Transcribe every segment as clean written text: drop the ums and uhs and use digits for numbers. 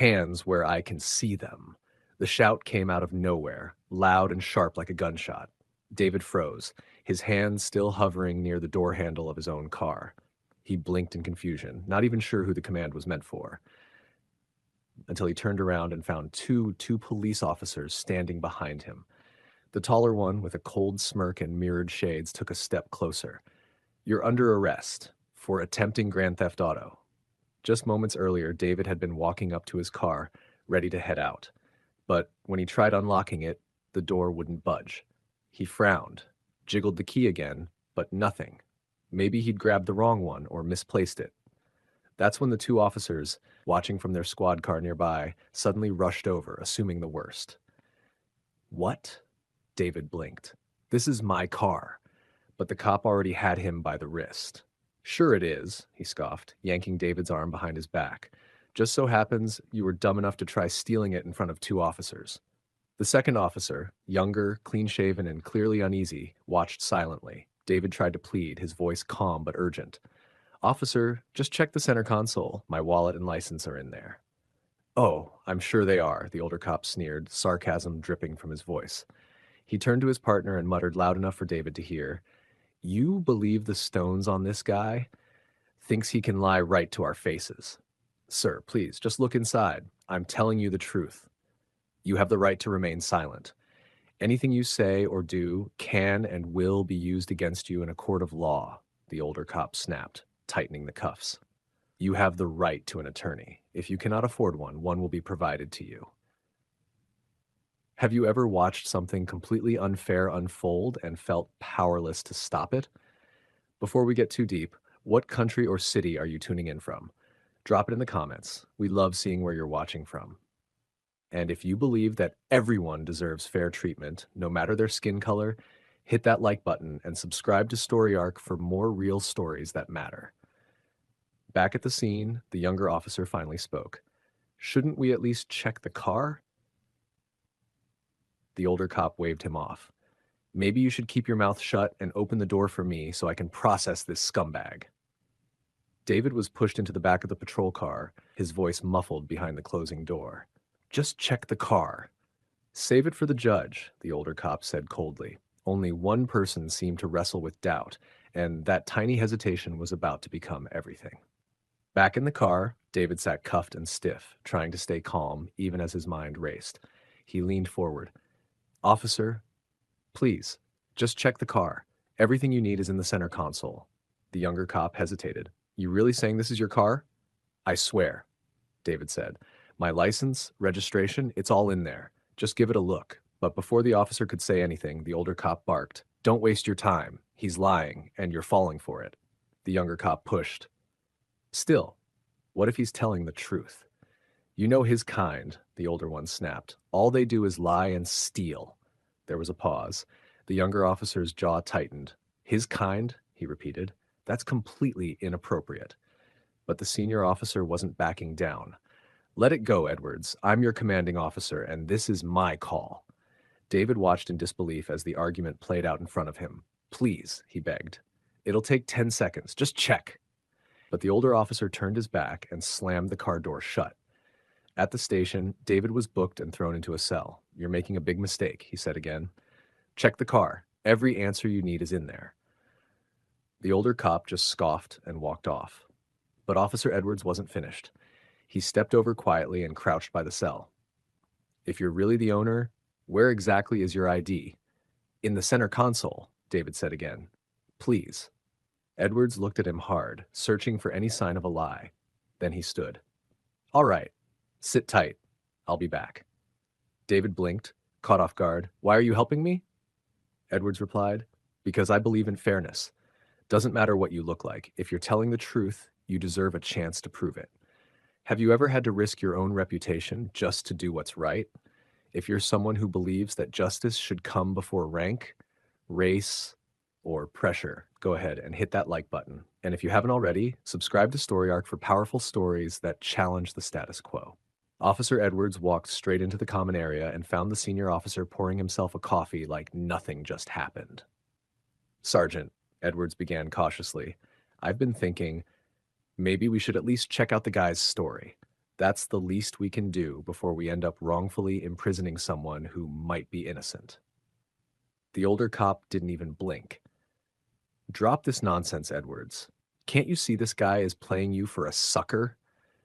Hands where I can see them. The shout came out of nowhere, loud and sharp like a gunshot. David froze, his hands still hovering near the door handle of his own car. He blinked in confusion, not even sure who the command was meant for, until he turned around and found two police officers standing behind him. The taller one, with a cold smirk and mirrored shades, took a step closer. "You're under arrest for attempting Grand Theft Auto." Just moments earlier, David had been walking up to his car, ready to head out. But when he tried unlocking it, the door wouldn't budge. He frowned, jiggled the key again, but nothing. Maybe he'd grabbed the wrong one or misplaced it. That's when the two officers, watching from their squad car nearby, suddenly rushed over, assuming the worst. "What?" David blinked. "This is my car." But the cop already had him by the wrist. "Sure it is," he scoffed, yanking David's arm behind his back. "Just so happens you were dumb enough to try stealing it in front of two officers." The second officer, younger, clean-shaven, and clearly uneasy, watched silently. David tried to plead, his voice calm but urgent. "Officer, just check the center console. My wallet and license are in there." "Oh, I'm sure they are," the older cop sneered, sarcasm dripping from his voice. He turned to his partner and muttered loud enough for David to hear, "You believe the stones on this guy? Thinks he can lie right to our faces. Sir, please, just look inside. I'm telling you the truth. You have the right to remain silent. Anything you say or do can and will be used against you in a court of law," the older cop snapped, tightening the cuffs. "You have the right to an attorney. If you cannot afford one, one will be provided to you." Have you ever watched something completely unfair unfold and felt powerless to stop it? Before we get too deep, what country or city are you tuning in from? Drop it in the comments. We love seeing where you're watching from. And if you believe that everyone deserves fair treatment, no matter their skin color, hit that like button and subscribe to Story Arc for more real stories that matter. Back at the scene, the younger officer finally spoke. "Shouldn't we at least check the car?" The older cop waved him off. "Maybe you should keep your mouth shut and open the door for me so I can process this scumbag." David was pushed into the back of the patrol car, his voice muffled behind the closing door. "Just check the car." "Save it for the judge," the older cop said coldly. Only one person seemed to wrestle with doubt, and that tiny hesitation was about to become everything. Back in the car, David sat cuffed and stiff, trying to stay calm even as his mind raced. He leaned forward. "Officer, please, just check the car. Everything you need is in the center console." The younger cop hesitated. "You really saying this is your car?" "I swear," David said. "My license, registration, it's all in there. Just give it a look." But before the officer could say anything, the older cop barked, "Don't waste your time. He's lying, and you're falling for it." The younger cop pushed. "Still, what if he's telling the truth?" "You know his kind," the older one snapped. "All they do is lie and steal." There was a pause. The younger officer's jaw tightened. "His kind?" he repeated. "That's completely inappropriate." But the senior officer wasn't backing down. "Let it go, Edwards. I'm your commanding officer, and this is my call." David watched in disbelief as the argument played out in front of him. "Please," he begged. "It'll take 10 seconds. Just check." But the older officer turned his back and slammed the car door shut. At the station, David was booked and thrown into a cell. "You're making a big mistake," he said again. "Check the car. Every answer you need is in there." The older cop just scoffed and walked off. But Officer Edwards wasn't finished. He stepped over quietly and crouched by the cell. "If you're really the owner, where exactly is your ID?" "In the center console," David said again. "Please." Edwards looked at him hard, searching for any sign of a lie. Then he stood. "All right. Sit tight. I'll be back." David blinked, caught off guard. "Why are you helping me?" Edwards replied, "Because I believe in fairness. Doesn't matter what you look like. If you're telling the truth, you deserve a chance to prove it. Have you ever had to risk your own reputation just to do what's right? If you're someone who believes that justice should come before rank, race, or pressure, go ahead and hit that like button. And if you haven't already, subscribe to Story Arc for powerful stories that challenge the status quo. Officer Edwards walked straight into the common area and found the senior officer pouring himself a coffee like nothing just happened. "Sergeant," Edwards began cautiously, "I've been thinking maybe we should at least check out the guy's story. That's the least we can do before we end up wrongfully imprisoning someone who might be innocent. The older cop didn't even blink. Drop this nonsense, Edwards. Can't you see this guy is playing you for a sucker?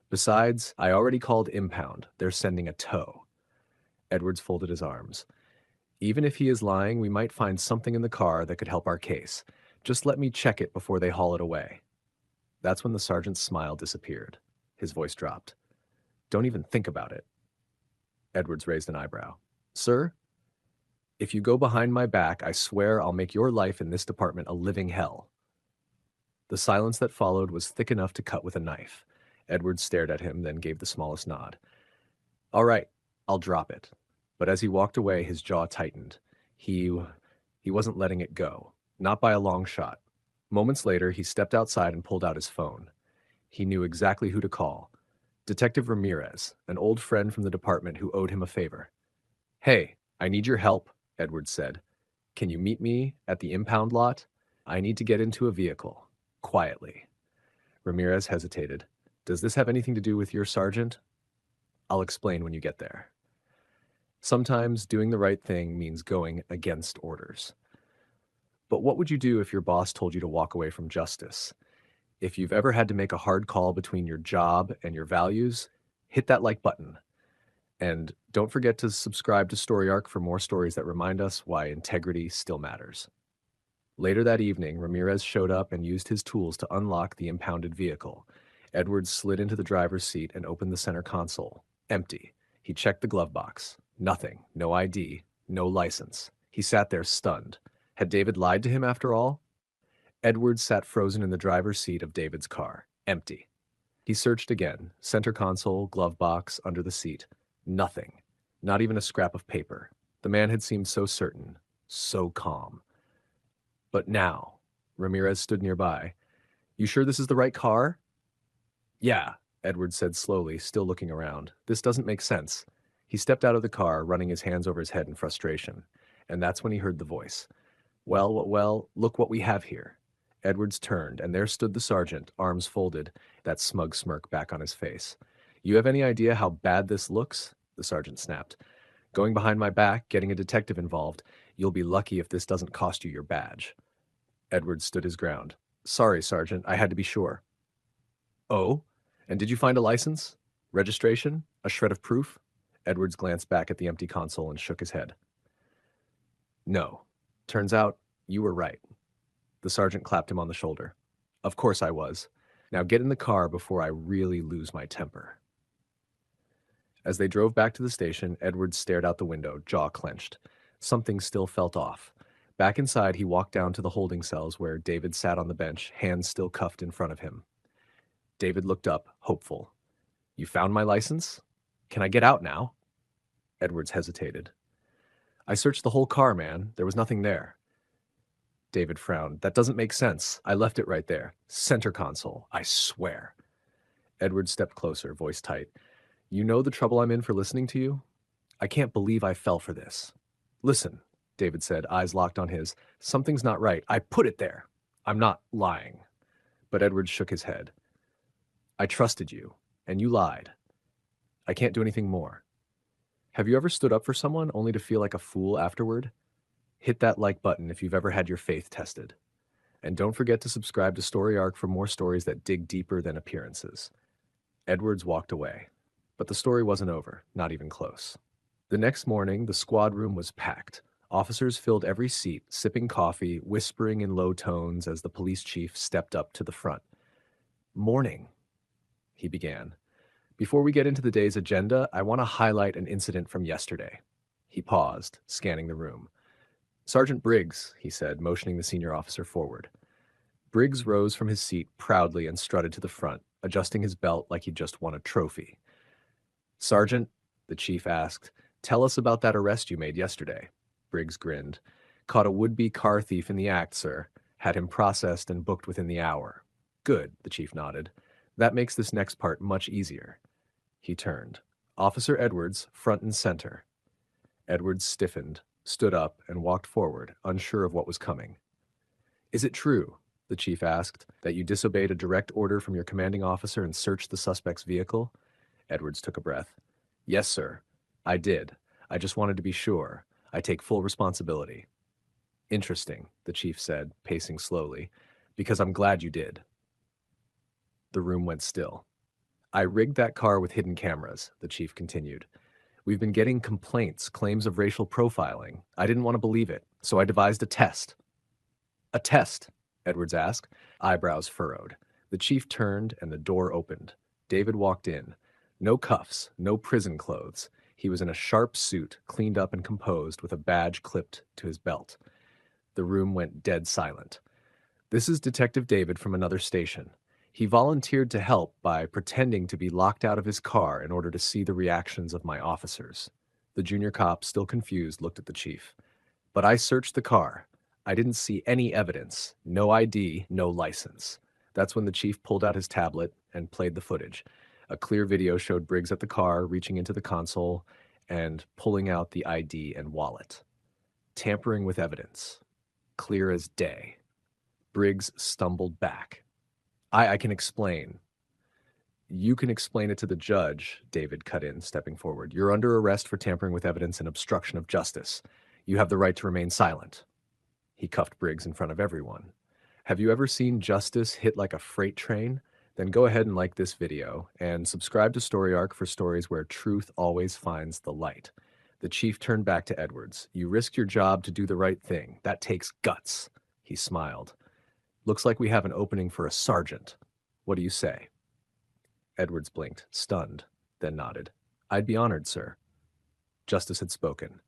Besides, I already called impound. They're sending a tow. Edwards folded his arms. Even if he is lying, we might find something in the car that could help our case. Just let me check it before they haul it away. That's when the sergeant's smile disappeared. His voice dropped. Don't even think about it. Edwards raised an eyebrow. Sir, if you go behind my back, I swear I'll make your life in this department a living hell. The silence that followed was thick enough to cut with a knife. Edwards stared at him, then gave the smallest nod. All right, I'll drop it. But as he walked away, his jaw tightened. He wasn't letting it go. Not by a long shot. Moments later, he stepped outside and pulled out his phone. He knew exactly who to call. Detective Ramirez, an old friend from the department who owed him a favor. Hey, I need your help, Edwards said. Can you meet me at the impound lot? I need to get into a vehicle. Quietly. Ramirez hesitated. Does this have anything to do with your sergeant? I'll explain when you get there. Sometimes doing the right thing means going against orders. But what would you do if your boss told you to walk away from justice? If you've ever had to make a hard call between your job and your values, hit that like button. And don't forget to subscribe to Story Arc for more stories that remind us why integrity still matters. Later that evening, Ramirez showed up and used his tools to unlock the impounded vehicle. Edwards slid into the driver's seat and opened the center console. Empty. He checked the glove box. Nothing. No ID. No license. He sat there stunned. Had David lied to him after all? Edwards sat frozen in the driver's seat of David's car. Empty. He searched again. Center console, glove box, under the seat. Nothing. Not even a scrap of paper. The man had seemed so certain. So calm. But now, Ramirez stood nearby. You sure this is the right car? Yeah, Edwards said slowly, still looking around. This doesn't make sense. He stepped out of the car, running his hands over his head in frustration. And that's when he heard the voice. Well, look what we have here. Edwards turned, and there stood the sergeant, arms folded, that smug smirk back on his face. You have any idea how bad this looks? The sergeant snapped. Going behind my back, getting a detective involved. You'll be lucky if this doesn't cost you your badge. Edwards stood his ground. Sorry, Sergeant, I had to be sure. Oh? And did you find a license? Registration? A shred of proof? Edwards glanced back at the empty console and shook his head. No. Turns out, you were right. The sergeant clapped him on the shoulder. Of course I was. Now get in the car before I really lose my temper. As they drove back to the station, Edwards stared out the window, jaw clenched. Something still felt off. Back inside, he walked down to the holding cells where David sat on the bench, hands still cuffed in front of him. David looked up, hopeful. You found my license? Can I get out now? Edwards hesitated. I searched the whole car, man. There was nothing there. David frowned. That doesn't make sense. I left it right there. Center console. I swear. Edwards stepped closer, voice tight. You know the trouble I'm in for listening to you? I can't believe I fell for this. Listen, David said, eyes locked on his. Something's not right. I put it there. I'm not lying. But Edwards shook his head. I trusted you, and you lied. I can't do anything more. Have you ever stood up for someone only to feel like a fool afterward? Hit that like button if you've ever had your faith tested. And don't forget to subscribe to Story Arc for more stories that dig deeper than appearances. Edwards walked away. But the story wasn't over, not even close. The next morning, the squad room was packed. Officers filled every seat, sipping coffee, whispering in low tones as the police chief stepped up to the front. Morning, he began. Before we get into the day's agenda, I want to highlight an incident from yesterday. He paused, scanning the room. Sergeant Briggs, he said, motioning the senior officer forward. Briggs rose from his seat proudly and strutted to the front, adjusting his belt like he'd just won a trophy. Sergeant, the chief asked, tell us about that arrest you made yesterday. Briggs grinned. Caught a would-be car thief in the act, sir. Had him processed and booked within the hour. Good, the chief nodded. That makes this next part much easier. He turned. Officer Edwards, front and center. Edwards stiffened, stood up, and walked forward, unsure of what was coming. Is it true, the chief asked, that you disobeyed a direct order from your commanding officer and searched the suspect's vehicle? Edwards took a breath. Yes, sir. I did. I just wanted to be sure. I take full responsibility. Interesting, the chief said, pacing slowly, because I'm glad you did. The room went still. I rigged that car with hidden cameras, the chief continued. We've been getting complaints, claims of racial profiling. I didn't want to believe it, so I devised a test. A test? Edwards asked, eyebrows furrowed. The chief turned and the door opened. David walked in. No cuffs, no prison clothes. He was in a sharp suit, cleaned up and composed, with a badge clipped to his belt. The room went dead silent. This is Detective David from another station. He volunteered to help by pretending to be locked out of his car in order to see the reactions of my officers. The junior cop, still confused, looked at the chief. But I searched the car. I didn't see any evidence. No ID, no license. That's when the chief pulled out his tablet and played the footage. A clear video showed Briggs at the car, reaching into the console and pulling out the ID and wallet. Tampering with evidence. Clear as day. Briggs stumbled back. I can explain. You can explain it to the judge, David cut in, stepping forward. You're under arrest for tampering with evidence and obstruction of justice. You have the right to remain silent. He cuffed Briggs in front of everyone. Have you ever seen justice hit like a freight train? Then go ahead and like this video and subscribe to Story Arc for stories where truth always finds the light. The chief turned back to Edwards. You risk your job to do the right thing. That takes guts. He smiled. Looks like we have an opening for a sergeant. What do you say? Edwards blinked, stunned, then nodded. I'd be honored, sir. Justice had spoken.